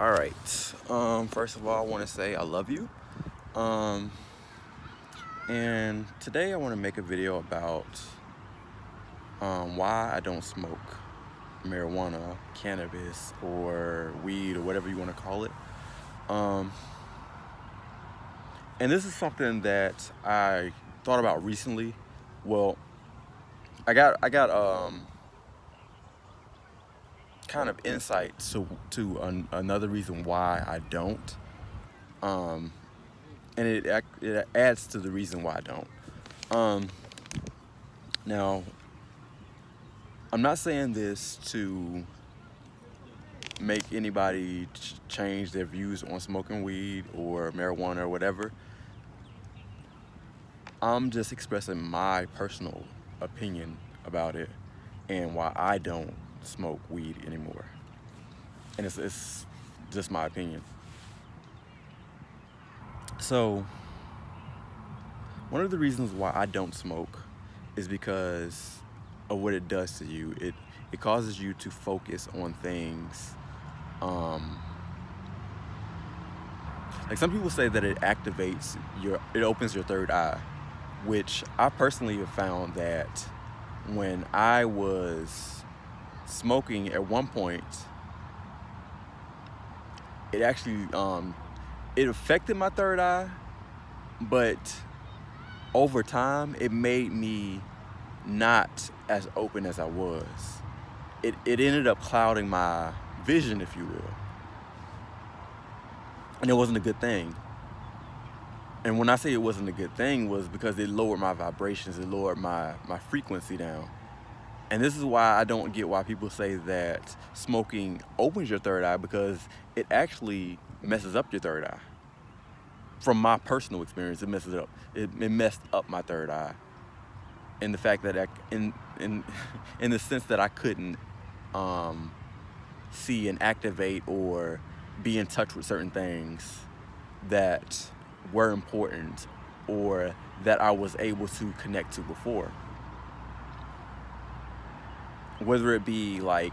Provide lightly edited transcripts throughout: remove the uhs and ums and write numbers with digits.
All right. First of all, I want to say I love you. Um, and today I want to make a video about why I don't smoke marijuana, cannabis, or weed, or whatever you want to call it. Um, and this is something that I thought about recently. Well, I got kind of insight to another reason why I don't. Um, and it adds to the reason why I don't. Um, Now, I'm not saying this to make anybody change their views on smoking weed or marijuana or whatever. I'm just expressing my personal opinion about it and why I don't smoke weed anymore. And it's just my opinion. So, one of the reasons why I don't smoke is because of what it does to you. It causes you to focus on things. Like some people say that it it opens your third eye, which I personally have found that when I was smoking at one point, it actually it affected my third eye, but over time it made me not as open as I was. It ended up clouding my vision, if you will. And it wasn't a good thing. And when I say it wasn't a good thing was because it lowered my vibrations, it lowered my frequency down. And this is why I don't get why people say that smoking opens your third eye, because it actually messes up your third eye. From my personal experience, it messes it up. It messed up my third eye. In the fact that in the sense that I couldn't see and activate or be in touch with certain things that were important or that I was able to connect to before. Whether it be like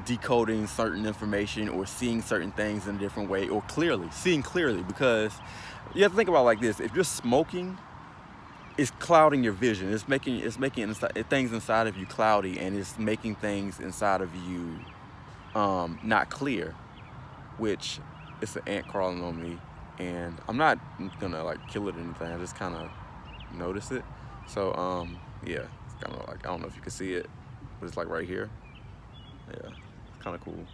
decoding certain information or seeing certain things in a different way, or seeing clearly, because you have to think about it like this: if you're smoking, it's clouding your vision. It's making things inside of you cloudy, and it's making things inside of you not clear. Which it's an ant crawling on me, and I'm not gonna like kill it or anything. I just kind of notice it. So yeah, it's kind of like, I don't know if you can see it, but it's like right here. Yeah, it's kind of cool.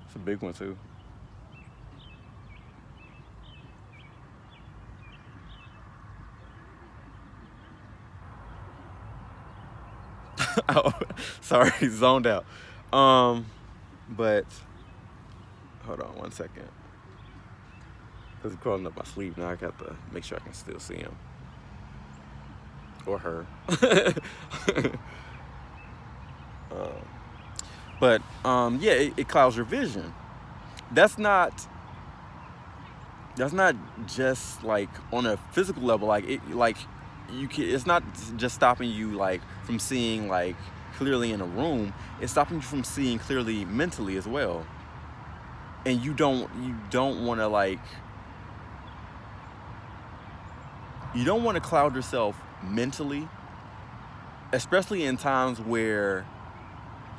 It's a big one too. Oh, sorry, zoned out. But hold on one second, because it's crawling up my sleeve now. I got to make sure I can still see him or her. But yeah, it clouds your vision. That's not just like on a physical level. It's not just stopping you like from seeing like clearly in a room. It's stopping you from seeing clearly mentally as well. And you don't want to cloud yourself mentally, especially in times where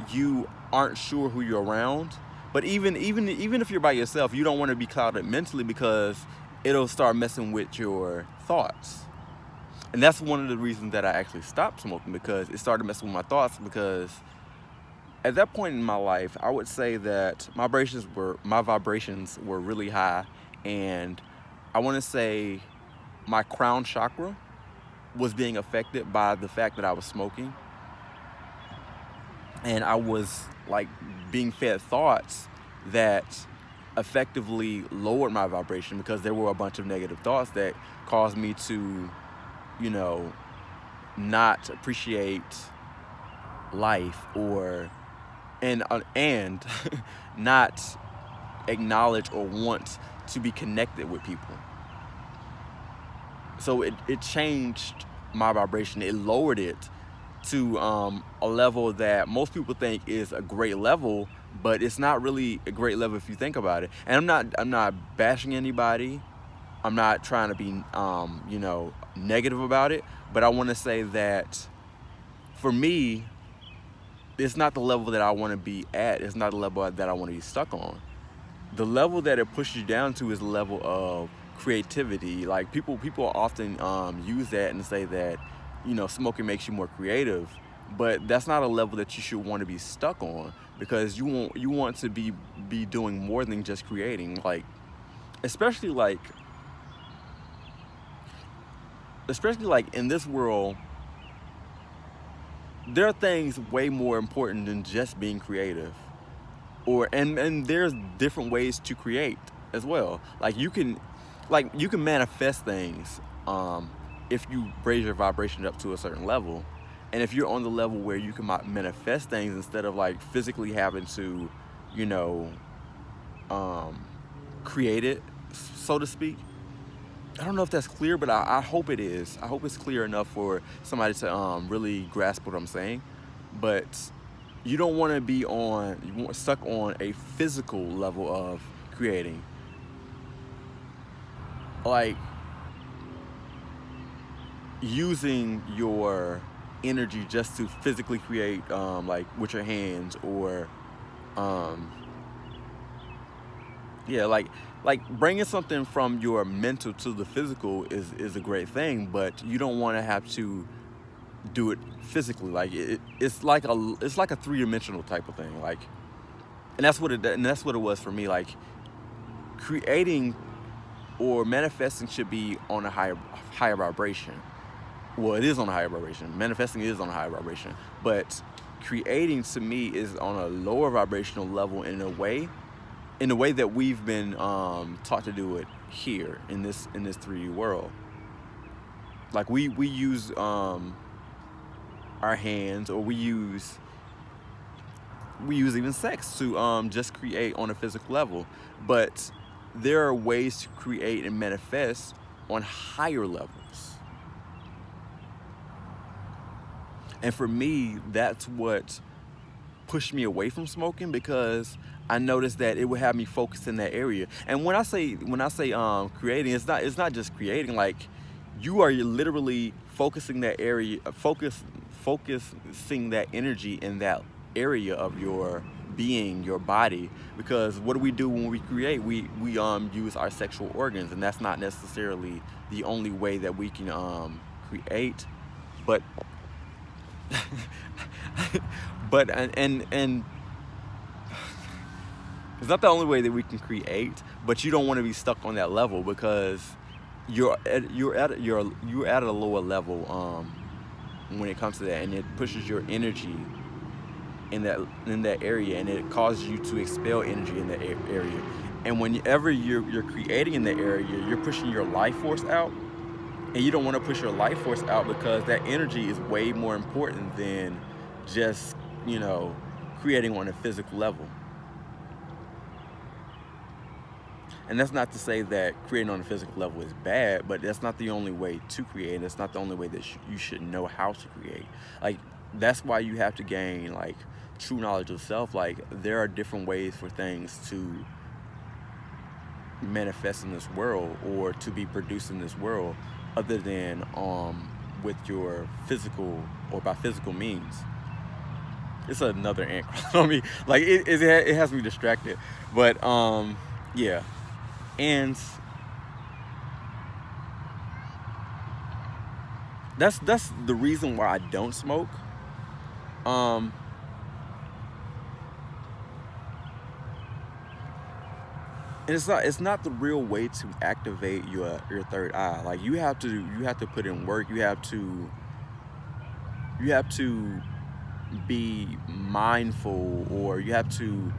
you aren't sure who you're around. But even if you're by yourself, you don't want to be clouded mentally, because it'll start messing with your thoughts. And that's one of the reasons that I actually stopped smoking, because it started messing with my thoughts. Because at that point in my life, I would say that my vibrations were really high, and I want to say my crown chakra was being affected by the fact that I was smoking. And I was like being fed thoughts that effectively lowered my vibration, because there were a bunch of negative thoughts that caused me to, you know, not appreciate life, or and not acknowledge or want to be connected with people. So it changed my vibration. It lowered it to a level that most people think is a great level, but it's not really a great level if you think about it. And I'm not bashing anybody. I'm not trying to be negative about it, but I want to say that for me, it's not the level that I want to be at. It's not the level that I want to be stuck on. The level that it pushes you down to is the level of creativity. Like people often use that and say that smoking makes you more creative, but that's not a level that you should want to be stuck on, because you want to be doing more than just creating. Like especially like especially like in this world, there are things way more important than just being creative. And there's different ways to create as well. Like you can manifest things if you raise your vibration up to a certain level. And if you're on the level where you can manifest things instead of like physically having to you know um, create it, so to speak. I don't know if that's clear, but I hope it is. I hope it's clear enough for somebody to really grasp what I'm saying. But you don't want to be stuck on a physical level of creating. Like using your energy just to physically create, like with your hands, or um, yeah, like bringing something from your mental to the physical is a great thing, but you don't want to have to do it physically. Like it's like a three-dimensional type of thing. Like, and that's what it was for me. Like creating or manifesting should be on a higher vibration. Well, it is on a higher vibration. Manifesting is on a higher vibration, but creating to me is on a lower vibrational level in a way that we've been taught to do it here in this 3D world. Like we use our hands, or we use even sex to just create on a physical level. But there are ways to create and manifest on higher levels. And for me, that's what pushed me away from smoking, because I noticed that it would have me focus in that area. And when I say creating, it's not just creating. Like you are literally focusing that area, focusing that energy in that area of your being, your body. Because what do we do when we create? We use our sexual organs, and that's not necessarily the only way that we can create, but but and it's not the only way that we can create. But you don't want to be stuck on that level, because you're at a lower level when it comes to that, and it pushes your energy in that area, and it causes you to expel energy in that area. And whenever you're creating in that area, you're pushing your life force out, and you don't want to push your life force out, because that energy is way more important than just creating on a physical level. And that's not to say that creating on a physical level is bad, but that's not the only way to create. And that's not the only way that you should know how to create. Like, that's why you have to gain, like, true knowledge of self. Like, there are different ways for things to manifest in this world, or to be produced in this world, other than with your physical, or by physical means. It's another ant crawling on me. Like, it has me distracted. But, yeah. And that's the reason why I don't smoke. Um, and it's not the real way to activate your third eye. Like you have to put in work. You have to be mindful, or you have to